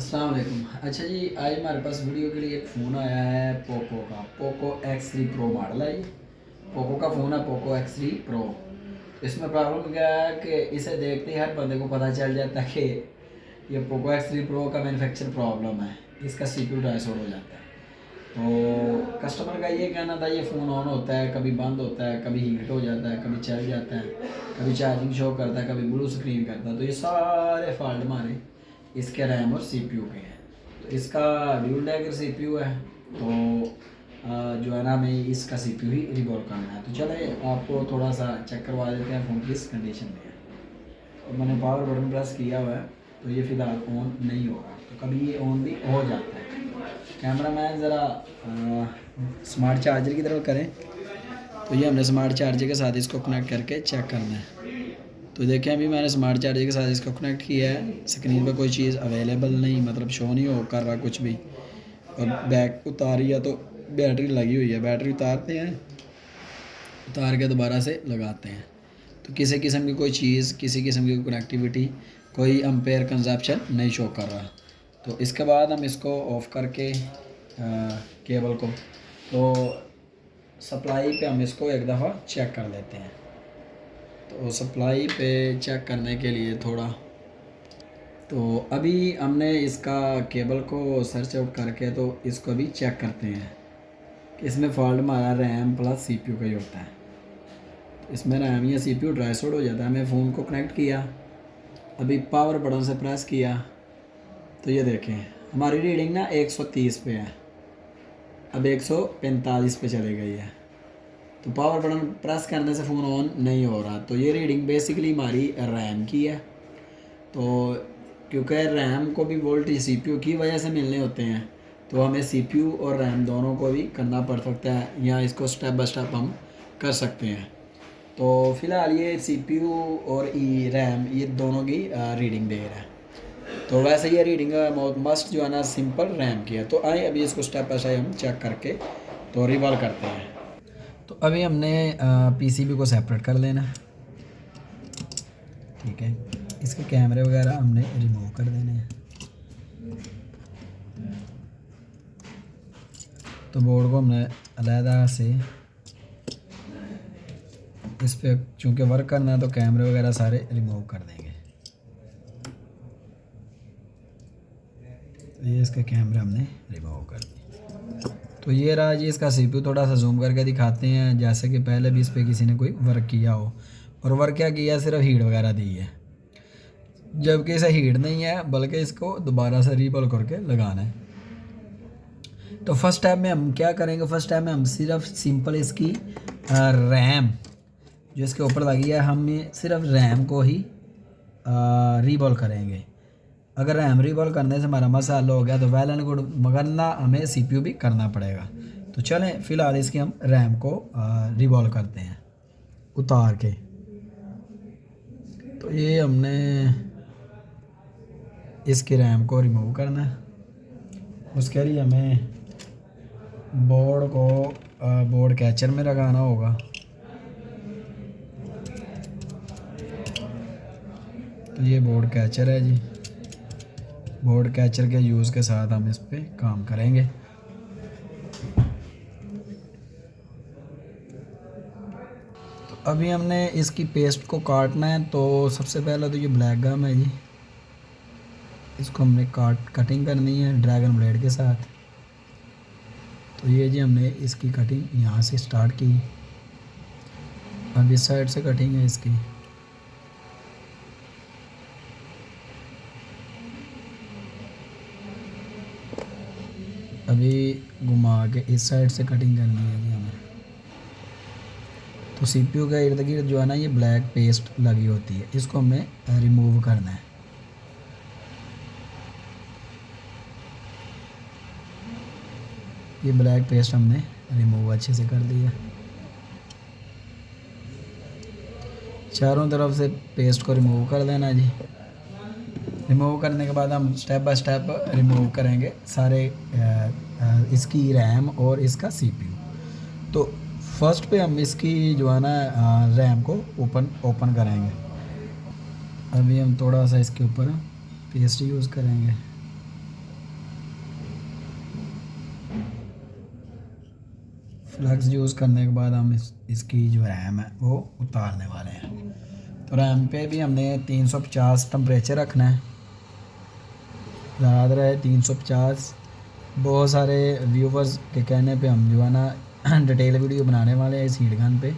अस्सलाम वालेकुम। अच्छा जी, आज हमारे पास वीडियो के लिए एक फ़ोन आया है पोको का। पोको X3 प्रो मॉडल है ये। पोको का फ़ोन है, पोको X3 प्रो। इसमें प्रॉब्लम क्या है कि इसे देखते ही हर बंदे को पता चल जाता है कि ये पोको X3 प्रो का मैन्युफैक्चर प्रॉब्लम है। इसका CPU डाइसोड हो जाता है। तो कस्टमर का ये कहना था ये फ़ोन ऑन होता है, कभी बंद होता है, कभी हीट हो जाता है, कभी चल जाता है, कभी चार्जिंग शो करता है, कभी ब्लू स्क्रीन करता है। तो ये सारे फॉल्ट हमारे इसके रैम और CPU के हैं। तो इसका ड्यूल डैगर CPU है। तो जो है ना, हमें इसका CPU ही रिवॉल्व करना है। तो चले आपको थोड़ा सा चेक करवा देते हैं फ़ोन किस कंडीशन में है। और मैंने पावर बटन प्रेस किया हुआ है, तो ये फ़िलहाल ऑन नहीं होगा, तो कभी ये ऑन भी हो जाता है। कैमरा मैन ज़रा स्मार्ट चार्जर की तरफ करें। तो ये हमने स्मार्ट चार्जर के साथ इसको कनेक्ट करके चेक करना है। तो देखें, अभी मैंने स्मार्ट चार्जर के साथ इसको कनेक्ट किया है। स्क्रीन पर कोई चीज़ अवेलेबल नहीं, मतलब शो नहीं हो कर रहा कुछ भी। और बैक उतारी है तो बैटरी लगी हुई है। बैटरी उतारते हैं, उतार के दोबारा से लगाते हैं तो किसी किस्म की कोई चीज़, किसी किस्म की कनेक्टिविटी, कोई एम्पेयर कंजप्शन नहीं शो कर रहा। तो इसके बाद हम इसको ऑफ़ करके केबल को, तो सप्लाई पे हम इसको एक दफ़ा चेक कर लेते हैं। तो सप्लाई पे चेक करने के लिए थोड़ा, तो अभी हमने इसका केबल को सर्च आउट करके तो इसको भी चेक करते हैं कि इसमें फॉल्ट हमारा रैम प्लस CPU का ही होता है। तो इसमें रैम या CPU ड्राइसोड हो जाता है। मैं फ़ोन को कनेक्ट किया, अभी पावर बटन से प्रेस किया, तो ये देखें हमारी रीडिंग ना 130 पे है, अब 145 पे चली गई है। तो पावर बटन प्रेस करने से फ़ोन ऑन नहीं हो रहा। तो ये रीडिंग बेसिकली हमारी रैम की है। तो क्योंकि रैम को भी वोल्टेज CPU की वजह से मिलने होते हैं, तो हमें CPU और रैम दोनों को भी करना पड़ सकता है, या इसको स्टेप बाय स्टेप हम कर सकते हैं। तो फ़िलहाल ये CPU और रैम ये दोनों की रीडिंग दे रहा है। तो वैसे ये रीडिंग मस्ट जो है ना सिंपल रैम की है। तो आए अभी इसको स्टेप बाय स्टेप हम चेक करके तो रिवॉल्व करते हैं। तो अभी हमने PCB को सेपरेट कर लेना, ठीक है। इसके कैमरे वगैरह हमने रिमूव कर देने हैं। तो बोर्ड को हमने अलहदा से इस पर चूँकि वर्क करना है, तो कैमरे वगैरह सारे रिमूव कर देंगे। तो ये इसके कैमरे हमने रिमूव कर दिए। तो ये रहा जी इसका CPU। थोड़ा सा जूम करके दिखाते हैं, जैसे कि पहले भी इस पर किसी ने कोई वर्क किया हो। और वर्क क्या किया, सिर्फ हीट वगैरह दी है, जबकि इसे हीट नहीं है, बल्कि इसको दोबारा से रीबॉल करके लगाना है। तो फर्स्ट स्टेप में हम क्या करेंगे, फर्स्ट स्टेप में हम सिर्फ सिंपल इसकी रैम जो इसके ऊपर लगी है, हम सिर्फ रैम को ही रीबॉल करेंगे। अगर रैम रीबॉल करने से हमारा मसाला हो गया तो वेल एंड गुड, मगर ना हमें CPU भी करना पड़ेगा। तो चलें फ़िलहाल इसकी हम रैम को रीबॉल करते हैं उतार के। तो ये हमने इसकी रैम को रिमूव करना है। उसके लिए हमें बोर्ड को बोर्ड कैचर में लगाना होगा। तो ये बोर्ड कैचर है जी। बोर्ड कैचर के यूज़ के साथ हम इस पे काम करेंगे। तो अभी हमने इसकी पेस्ट को काटना है। तो सबसे पहले तो ये ब्लैक गम है जी, इसको हमने कटिंग करनी है ड्रैगन ब्लेड के साथ। तो ये जी हमने इसकी कटिंग यहाँ से स्टार्ट की, अब इस साइड से कटिंग है इसकी। अभी घुमा के इस साइड से कटिंग करनी है जी हमें। तो CPU के इर्द गिर्द जो है ना ये ब्लैक पेस्ट लगी होती है, इसको हमें रिमूव करना है। ये ब्लैक पेस्ट हमने रिमूव अच्छे से कर दिया। चारों तरफ से पेस्ट को रिमूव कर देना जी। रिमूव करने के बाद हम स्टेप बाय स्टेप रिमूव करेंगे सारे इसकी रैम और इसका CPU। तो फर्स्ट पे हम इसकी जो है ना रैम को ओपन करेंगे। अभी हम थोड़ा सा इसके ऊपर पेस्ट यूज़ करेंगे। फ्लक्स यूज़ करने के बाद हम इसकी जो रैम है वो उतारने वाले हैं। तो रैम पे भी हमने 350 टेम्परेचर रखना है, याद रहे 350। बहुत सारे व्यूवर्स के कहने पे हम जो है ना डिटेल वीडियो बनाने वाले हैं इस हीट गन पे।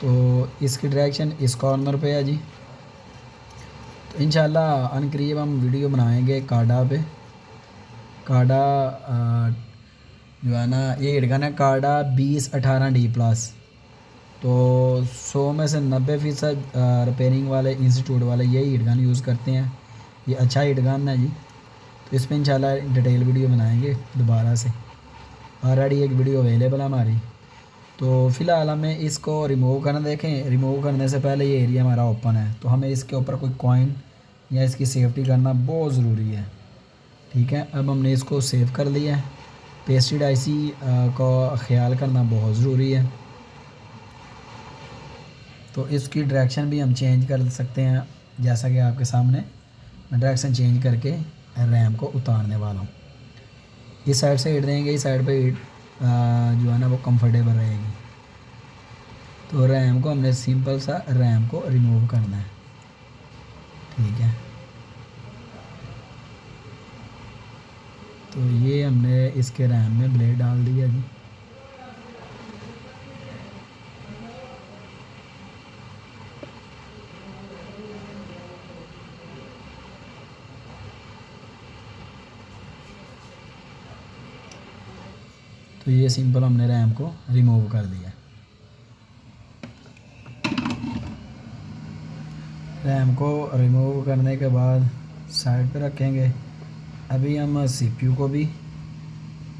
तो इसकी डायरेक्शन इस कॉर्नर पे है जी। तो इंशाल्लाह अनकरीब हम वीडियो बनाएंगे कार्डा पे। कार्डा जो है ना ये हीट गन है कार्डा 2018D+। तो 100 में से 90% रिपेयरिंग वाले इंस्टीट्यूट वाले यही हीट गन यूज़ करते हैं। ये अच्छा हीट गन है जी। तो इस पर इंशाल्लाह डिटेल वीडियो बनाएंगे दोबारा से। ऑलरेडी एक वीडियो अवेलेबल है हमारी। तो फ़िलहाल हमें इसको रिमूव करना देखें। रिमूव करने से पहले ये एरिया हमारा ओपन है, तो हमें इसके ऊपर कोई कॉइन या इसकी सेफ्टी करना बहुत ज़रूरी है। ठीक है, अब हमने इसको सेव कर लिया है। पेस्टेड आईसी का ख्याल करना बहुत ज़रूरी है। तो इसकी डायरेक्शन भी हम चेंज कर सकते हैं, जैसा कि आपके सामने मैं डायरेक्शन चेंज करके रैम को उतारने वाला हूँ। इस साइड से हीट देंगे, इस साइड पे हीट जो है ना वो कंफर्टेबल रहेगी। तो रैम को हमने सिंपल सा रैम को रिमूव करना है। ठीक है, तो ये हमने इसके रैम में ब्लेड डाल दिया जी। तो ये सिंपल हमने रैम को रिमूव कर दिया। रैम को रिमूव करने के बाद साइड पे रखेंगे। अभी हम सीपीयू को भी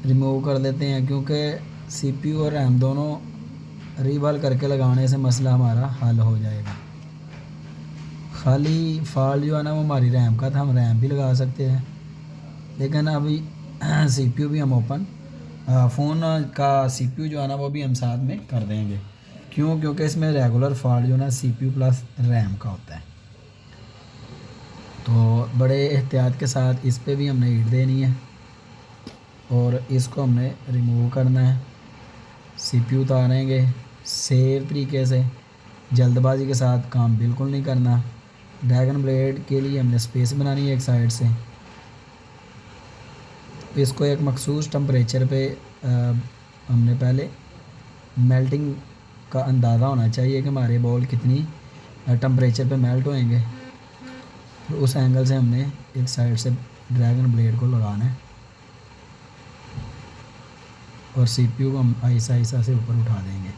रिमूव कर देते हैं, क्योंकि सीपीयू और रैम दोनों रीबॉल करके लगाने से मसला हमारा हल हो जाएगा। खाली फॉल्ट जो है ना वो हमारी रैम का था, हम रैम भी लगा सकते हैं, लेकिन अभी सीपीयू भी हम ओपन फ़ोन का सीपीयू जो है ना वो भी हम साथ में कर देंगे। क्यों? क्योंकि इसमें रेगुलर फॉल्ट जो है ना सीपीयू प्लस रैम का होता है। तो बड़े एहतियात के साथ इस पे भी हमने हीट देनी है और इसको हमने रिमूव करना है। सीपीयू उतारेंगे सेफ तरीके से, जल्दबाजी के साथ काम बिल्कुल नहीं करना। ड्रैगन ब्लेड के लिए हमने स्पेस बनानी है एक साइड से। इसको एक मखसूस टेम्परेचर पे हमने पहले मेल्टिंग का अंदाज़ा होना चाहिए कि हमारे बॉल कितनी टेम्परेचर पे मेल्ट होएंगे। तो उस एंगल से हमने एक साइड से ड्रैगन ब्लेड को लगाना है और सीपीयू को हम आहिस्ता आहिस्ता से ऊपर उठा देंगे।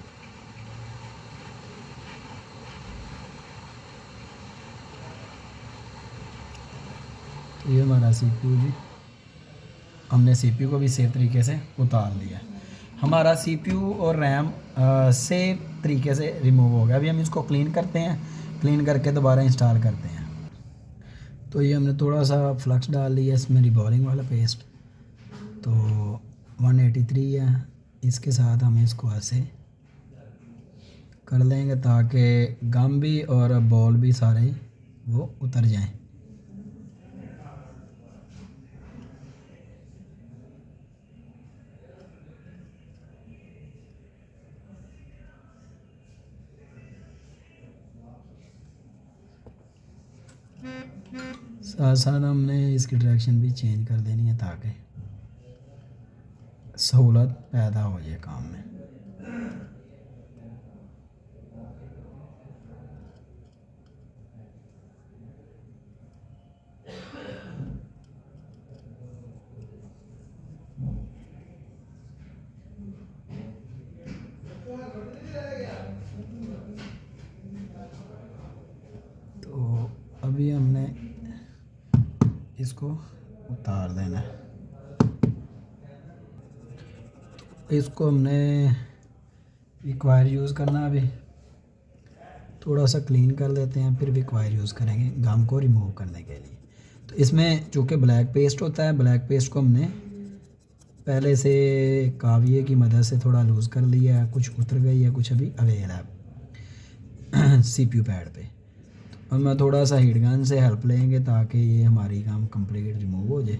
तो ये हमारा सीपीयू जी, हमने सीपीयू को भी सेफ तरीके से उतार दिया। हमारा सीपीयू और रैम सेफ तरीके से रिमूव हो गया। अभी हम इसको क्लीन करते हैं, क्लीन करके दोबारा इंस्टॉल करते हैं। तो ये हमने थोड़ा सा फ्लक्स डाल लिया इसमें, रिबॉलिंग वाला पेस्ट। तो 183 है, इसके साथ हम इसको ऐसे कर लेंगे ताकि गम भी और बॉल भी सारे वो उतर जाएं। साथ साथ हमने इसकी डायरेक्शन भी चेंज कर देनी है ताकि सहूलत पैदा हो जाए काम में। तो अभी हमने इसको उतार देना है। इसको हमने विक वायर यूज़ करना। अभी थोड़ा सा क्लीन कर लेते हैं, फिर विक वायर यूज़ करेंगे गम को रिमूव करने के लिए। तो इसमें चूँकि ब्लैक पेस्ट होता है, ब्लैक पेस्ट को हमने पहले से काविये की मदद से थोड़ा लूज़ कर लिया है। कुछ उतर गई है, कुछ अभी अवेल है सीपीयू पैड पे। तो हम थोड़ा सा हीट गन से हेल्प लेंगे ताकि ये हमारी काम कंप्लीट रिमूव हो जाए।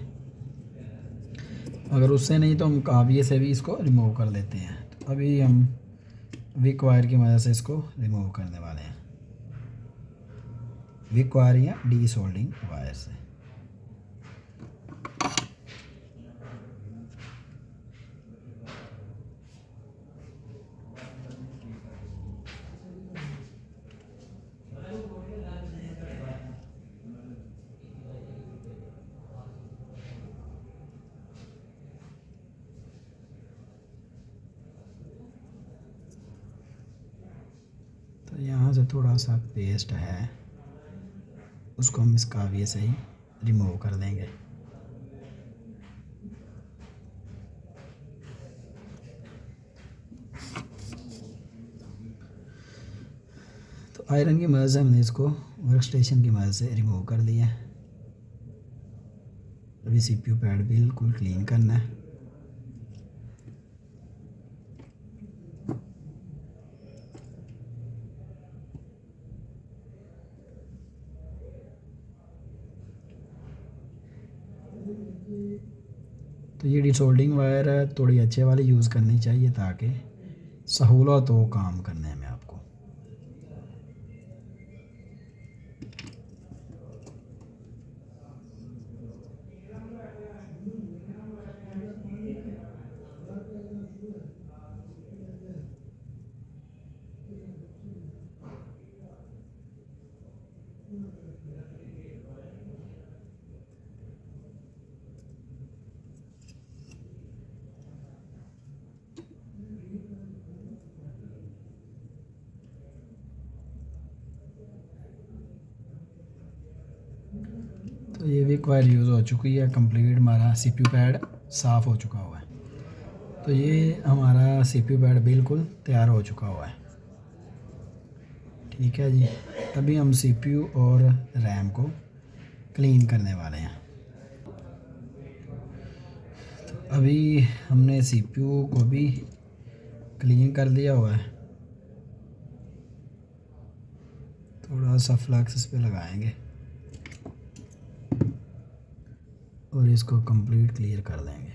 अगर उससे नहीं तो हम काविये से भी इसको रिमूव कर लेते हैं। तो अभी हम विक वायर की मदद से इसको रिमूव करने वाले हैं, विक वायर या डी सोल्डिंग वायर से। तो यहाँ से थोड़ा सा पेस्ट है, उसको हम इस काविये से ही रिमूव कर देंगे। तो आयरन की मदद से हमने इसको वर्क स्टेशन की मदद से रिमूव कर दिया। अभी सीपीयू पैड बिल्कुल क्लीन करना है। तो ये डिसोल्डिंग वायर थोड़ी अच्छे वाली यूज़ करनी चाहिए ताकि सहूलत हो काम करने में आपको। तो ये विक वायर यूज़ हो चुकी है कंप्लीट, हमारा सीपीयू पैड साफ़ हो चुका हुआ है। तो ये हमारा सीपीयू पैड बिल्कुल तैयार हो चुका हुआ है। ठीक है जी, अभी हम सीपीयू और रैम को क्लीन करने वाले हैं। तो अभी हमने सीपीयू को भी क्लीन कर दिया हुआ है। थोड़ा सा फ्लक्स इस पे लगाएंगे और इसको कंप्लीट क्लियर कर देंगे।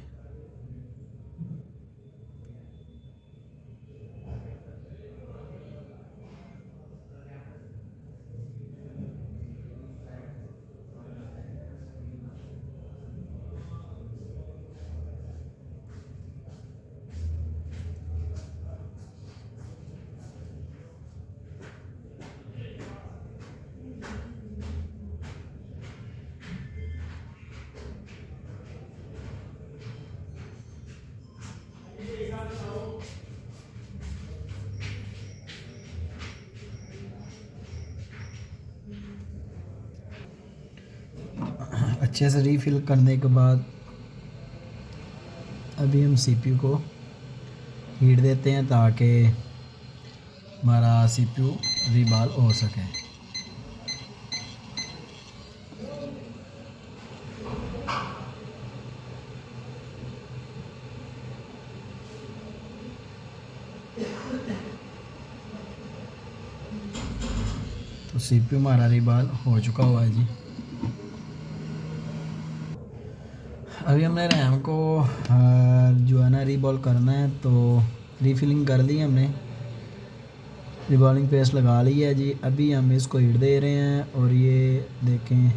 अच्छे से रीफिल करने के बाद अभी हम सीपीयू को हीट देते हैं ताकि हमारा सीपीयू रीबॉल हो सके। तो सीपीयू हमारा रीबॉल हो चुका हुआ है जी। अभी हमने रैम को जो है ना रीबॉल करना है, तो रीफिलिंग कर ली हमने, रिबॉलिंग पेस्ट लगा ली है जी। अभी हम इसको हीट दे रहे हैं और ये देखें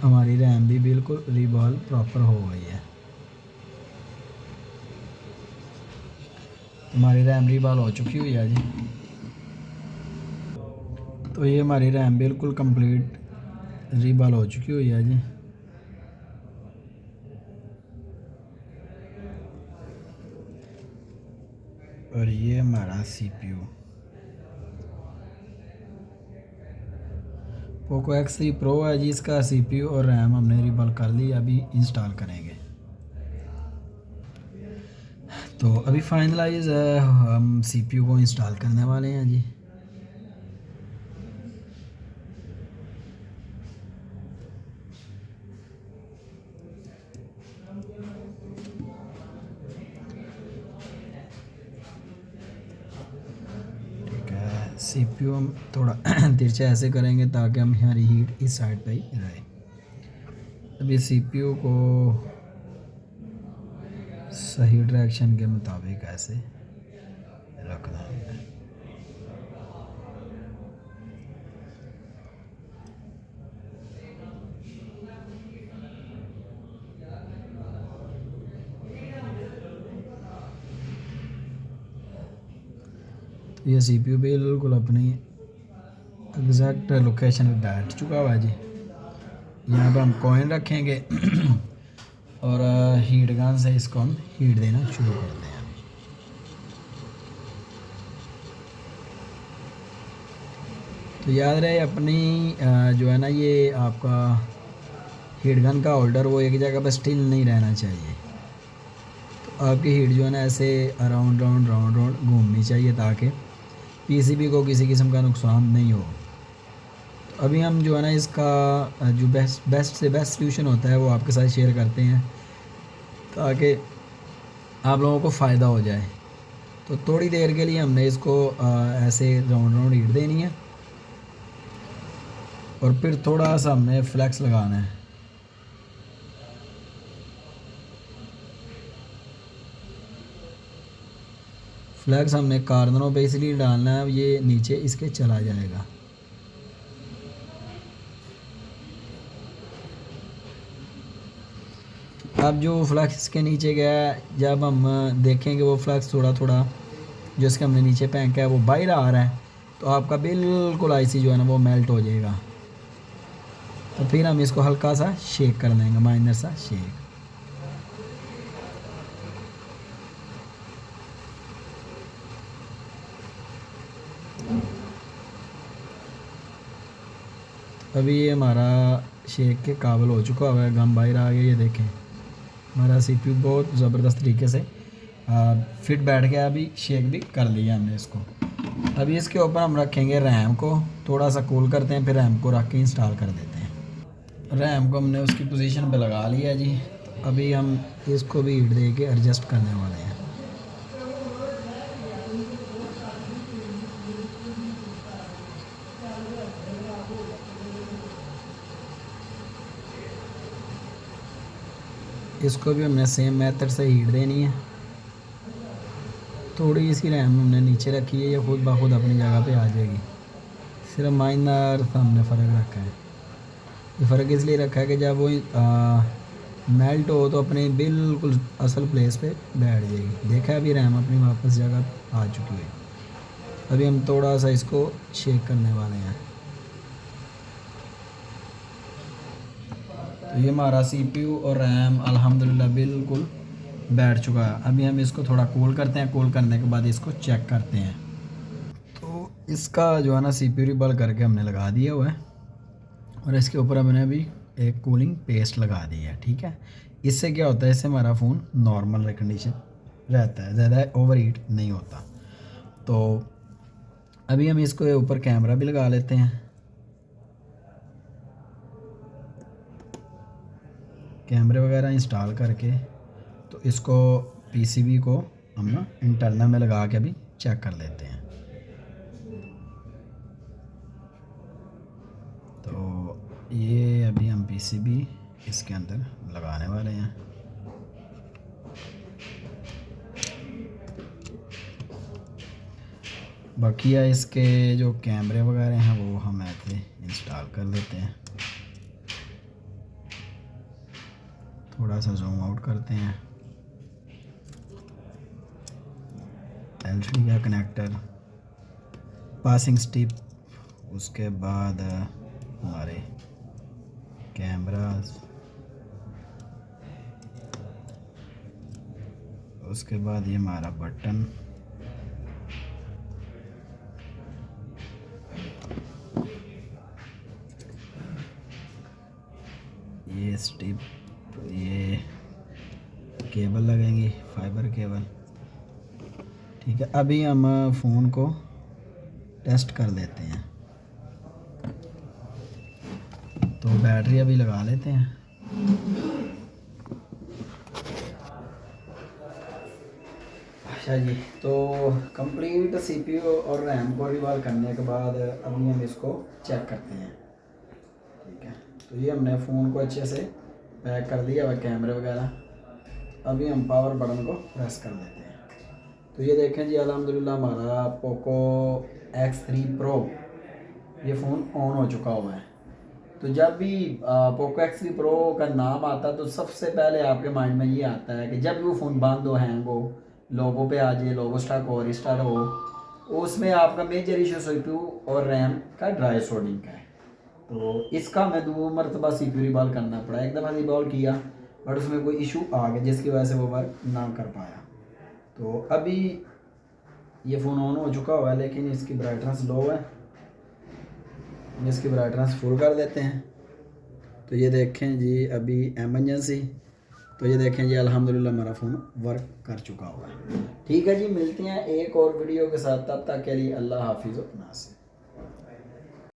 हमारी रैम भी बिल्कुल रीबॉल प्रॉपर हो गई है। हमारी रैम रीबॉल हो चुकी हुई है जी। तो ये हमारी रैम बिल्कुल कंप्लीट रीबॉल हो चुकी हुई है जी। और ये हमारा सीपीयू पोको X3 Pro है जी। इसका सीपीयू और रैम हमने रीबॉल कर ली, अभी इंस्टॉल करेंगे। तो अभी फाइनलाइज हम सीपीयू को इंस्टॉल करने वाले हैं जी। सीपीयू हम थोड़ा तिरछा ऐसे करेंगे ताकि हम हमारी हीट इस साइड पे ही रहे। अभी सीपीयू को सही डायरेक्शन के मुताबिक ऐसे रखना है। तो ये CPU बिल्कुल अपनी एग्जैक्ट लोकेशन पे बैठ चुका हुआ है जी। यहाँ पे हम कॉइन रखेंगे और हीट गन से इसको हम हीट देना शुरू करते हैं। तो याद रहे अपनी जो है ना ये आपका हीट गन का होल्डर वो एक जगह पर स्टिल नहीं रहना चाहिए। तो आपकी हीट जो है ना ऐसे राउंड राउंड राउंड राउंड घूमनी चाहिए ताकि पीसीबी को किसी किस्म का नुकसान नहीं हो। तो अभी हम जो है ना इसका जो बेस्ट से बेस्ट सॉल्यूशन होता है वो आपके साथ शेयर करते हैं ताकि आप लोगों को फ़ायदा हो जाए। तो थोड़ी देर के लिए हमने इसको ऐसे राउंड राउंड हीट देनी है और फिर थोड़ा सा हमने फ्लैक्स लगाना है। फ्लैक्स हमने कार्नरों पे इसलिए डालना है, ये नीचे इसके चला जाएगा। अब जो फ्लैक्स के नीचे गया, जब हम देखेंगे वो फ्लैक्स थोड़ा थोड़ा जो इसके हमने नीचे फेंका है वो बाहर आ रहा है, तो आपका बिल्कुल आईसी जो है ना वो मेल्ट हो जाएगा। तो फिर हम इसको हल्का सा शेक कर लेंगे, माइनर सा शेक। अभी ये हमारा शेक के काबिल हो चुका हुआ है, गम बाहर आ गया। ये देखें हमारा CPU बहुत ज़बरदस्त तरीके से फिट बैठ गया। अभी शेक भी कर लिया हमने इसको। अभी इसके ऊपर हम रखेंगे रैम को, थोड़ा सा कूल करते हैं, फिर रैम को रख के इंस्टॉल कर देते हैं। रैम को हमने उसकी पोजीशन पे लगा लिया जी। तो अभी हम इसको भी हीट दे के एडजस्ट करने वाले हैं। इसको भी हमने सेम मेथड से हीट देनी है। थोड़ी सी रैम हमने नीचे रखी है, ये खुद ब खुद अपनी जगह पे आ जाएगी। सिर्फ माइनर सा हमने फ़र्क रखा है। ये फ़र्क इसलिए रखा है कि जब वो मेल्ट हो तो अपने बिल्कुल असल प्लेस पे बैठ जाएगी। देखा है अभी रैम अपनी वापस जगह पे आ चुकी है। अभी हम थोड़ा सा इसको शेक करने वाले हैं। तो ये हमारा CPU और रैम अल्हम्दुलिल्लाह बिल्कुल बैठ चुका है। अभी हम इसको थोड़ा कूल करते हैं, कूल करने के बाद इसको चेक करते हैं। तो इसका जो है ना CPU रिबल करके हमने लगा दिया हुआ है और इसके ऊपर हमने अभी एक कूलिंग पेस्ट लगा दी है। ठीक है, इससे क्या होता है, इससे हमारा फ़ोन नॉर्मल कंडीशन रहता है, ज़्यादा ओवर हीट नहीं होता। तो अभी हम इसको ऊपर कैमरा भी लगा लेते हैं। कैमरे वगैरह इंस्टॉल करके तो इसको पीसीबी को हम ना इंटरनल में लगा के अभी चेक कर लेते हैं। तो ये अभी हम पीसीबी इसके अंदर लगाने वाले हैं। बाकी है इसके जो कैमरे वगैरह हैं वो हम ऐसे इंस्टॉल कर लेते हैं। थोड़ा सा जूम आउट करते हैं। LCD का कनेक्टर, पासिंग स्टिप, उसके बाद हमारे कैमरास, उसके बाद ये हमारा बटन, ये स्टिप, ये केबल लगेंगी, फाइबर केबल। ठीक है, अभी हम फ़ोन को टेस्ट कर लेते हैं। तो बैटरी अभी लगा लेते हैं। अच्छा जी, तो कंप्लीट CPU और रैम को रिवॉल्व करने के बाद अभी हम इसको चेक करते हैं। ठीक है, तो ये हमने फ़ोन को अच्छे से पैक कर दिया हुआ, कैमरे वगैरह। अभी हम पावर बटन को प्रेस कर देते हैं। तो ये देखें जी अल्हम्दुलिल्लाह हमारा पोको X3 प्रो ये फ़ोन ऑन हो चुका हुआ है। तो जब भी पोको X3 प्रो का नाम आता है तो सबसे पहले आपके माइंड में ये आता है कि जब भी वो फ़ोन बंद हो, हैंग हो, लोगो पे आ जाए, लोगो स्टक हो, रिस्टार्ट हो, उसमें आपका मेजर इशू CPU और रैम का ड्राई शोल्डिंग का है। तो इसका मैं 2 मरतबा CPU रिबॉल करना पड़ा। एक दफ़ा रिबॉल किया बट उसमें कोई इशू आ गया जिसकी वजह से वो वर्क ना कर पाया। तो अभी ये फ़ोन ऑन हो चुका हुआ है लेकिन इसकी ब्राइटनेस लो है। इसकी ब्राइटनेस फुल कर देते हैं। तो ये देखें जी अभी एमरजेंसी। तो ये देखें जी अल्हम्दुलिल्लाह हमारा फ़ोन वर्क कर चुका हुआ है। ठीक है जी, मिलते हैं एक और वीडियो के साथ, तब तक के लिए अल्लाह हाफिज़ व नासिर।